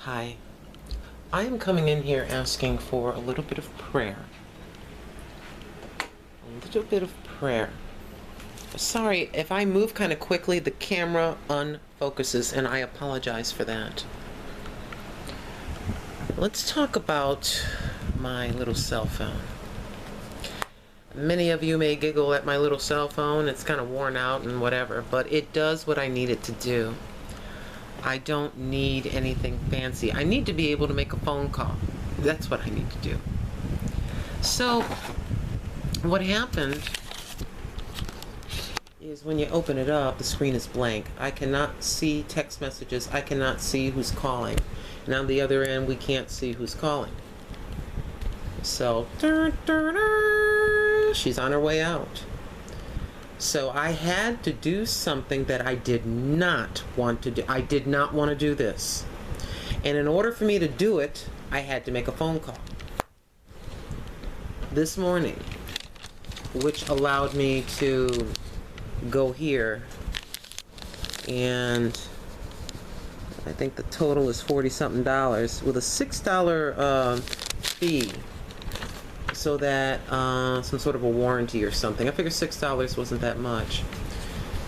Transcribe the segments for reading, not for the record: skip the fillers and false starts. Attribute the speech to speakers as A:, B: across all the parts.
A: Hi. I am coming in here asking for a little bit of prayer. A little bit of prayer. Sorry, if I move kind of quickly, the camera unfocuses, and I apologize for that. Let's talk about my little cell phone. Many of you may giggle at my little cell phone. It's kind of worn out and whatever, but it does what I need it to do. I don't need anything fancy. I need to be able to make a phone call. That's what I need to do. So, what happened is when you open it up, the screen is blank. I cannot see text messages. I cannot see who's calling. And on the other end, we can't see who's calling. So, she's on her way out. So I had to do something that I did not want to do. I did not want to do this. And in order for me to do it, I had to make a phone call this morning, which allowed me to go here, and I think the total is $40-something with a $6 fee, so that some sort of a warranty or something. I figured $6 wasn't that much.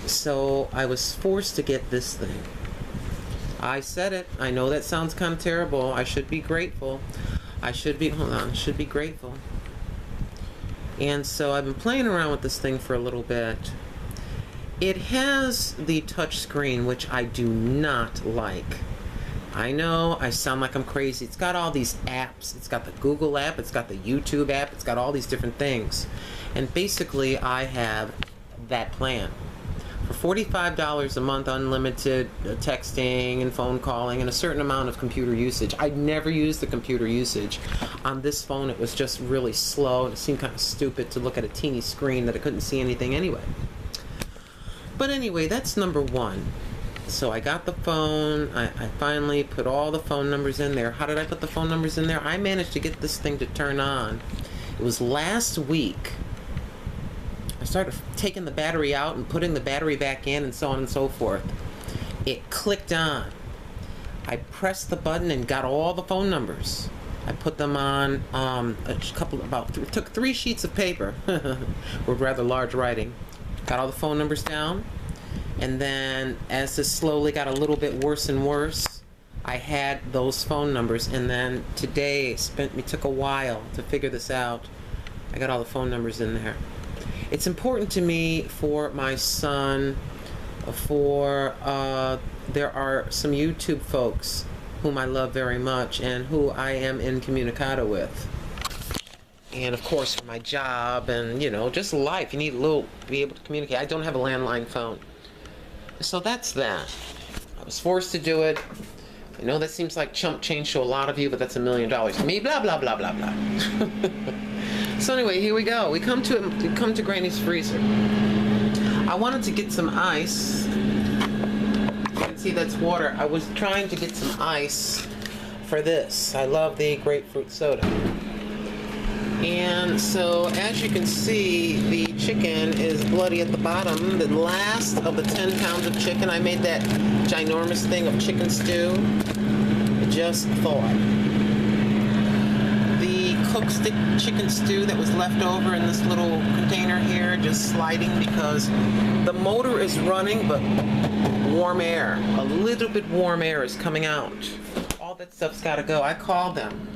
A: So I was forced to get this thing. I said it. I know that sounds kind of terrible. I should be grateful. Should be grateful. And so I've been playing around with this thing for a little bit. It has the touch screen, which I do not like. I know I sound like I'm crazy. It's got all these apps. It's got the Google app, it's got the YouTube app, it's got all these different things. And basically I have that plan. For $45 a month, unlimited texting and phone calling and a certain amount of computer usage. I never used the computer usage. On this phone it was just really slow, and it seemed kind of stupid to look at a teeny screen that I couldn't see anything anyway. But anyway, that's number one. So I got the phone. I finally put all the phone numbers in there. How did I put the phone numbers in there? I managed to get this thing to turn on. It was last week. I started taking the battery out and putting the battery back in and so on and so forth. It clicked on. I pressed the button and got all the phone numbers. I put them on took 3 sheets of paper with rather large writing. Got all the phone numbers down. And then as this slowly got a little bit worse and worse, I had those phone numbers. And then today it took a while to figure this out. I got all the phone numbers in there. It's important to me for my son, there are some YouTube folks whom I love very much and who I am incommunicado with. And of course for my job and, just life, you need to be able to communicate. I don't have a landline phone. So that's that. I was forced to do it. I know that seems like chump change to a lot of you, but that's $1 million to me. Blah blah blah blah blah. So anyway, here we go. We come to Granny's freezer. I wanted to get some ice. You can see that's water. I was trying to get some ice for this. I love the grapefruit soda. And so, as you can see, the chicken is bloody at the bottom. The last of the 10 pounds of chicken, I made that ginormous thing of chicken stew, just thawed. The cooked chicken stew that was left over in this little container here, just sliding because the motor is running, but warm air, a little bit warm air is coming out. All that stuff's got to go. I called them.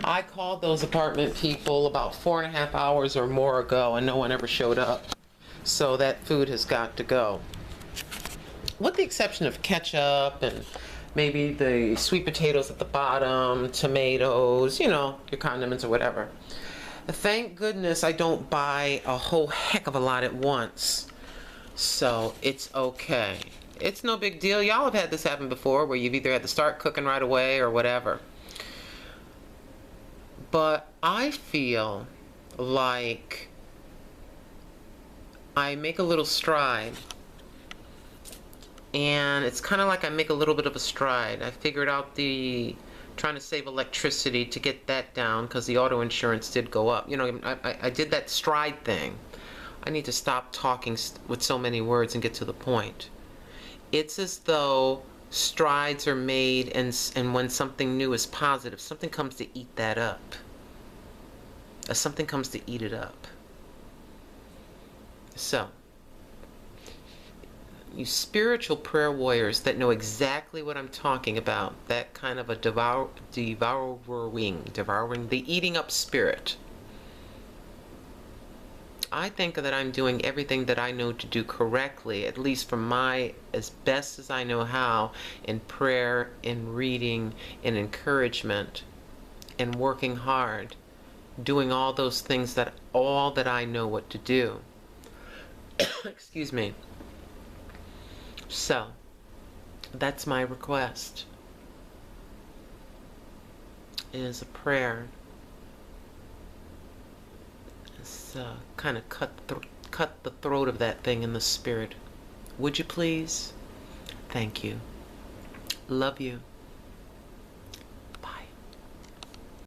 A: I called those apartment people about 4.5 hours or more ago, and no one ever showed up. So that food has got to go. With the exception of ketchup and maybe the sweet potatoes at the bottom, tomatoes, your condiments or whatever. Thank goodness I don't buy a whole heck of a lot at once. So it's okay. It's no big deal. Y'all have had this happen before where you've either had to start cooking right away or whatever. But I feel like I make a little stride, and it's kind of like I make a little bit of a stride. I figured out trying to save electricity to get that down because the auto insurance did go up. I did that stride thing. I need to stop talking with so many words and get to the point. It's as though strides are made, and when something new is positive, something comes to eat that up. Something comes to eat it up. So, you spiritual prayer warriors that know exactly what I'm talking about, that kind of a devouring, the eating up spirit. I think that I'm doing everything that I know to do correctly, at least from as best as I know how, in prayer, in reading, in encouragement, in working hard, doing all those things that I know what to do. Excuse me. So, that's my request, is a prayer. Kind of cut the throat of that thing in the spirit. Would you please? Thank you. Love you.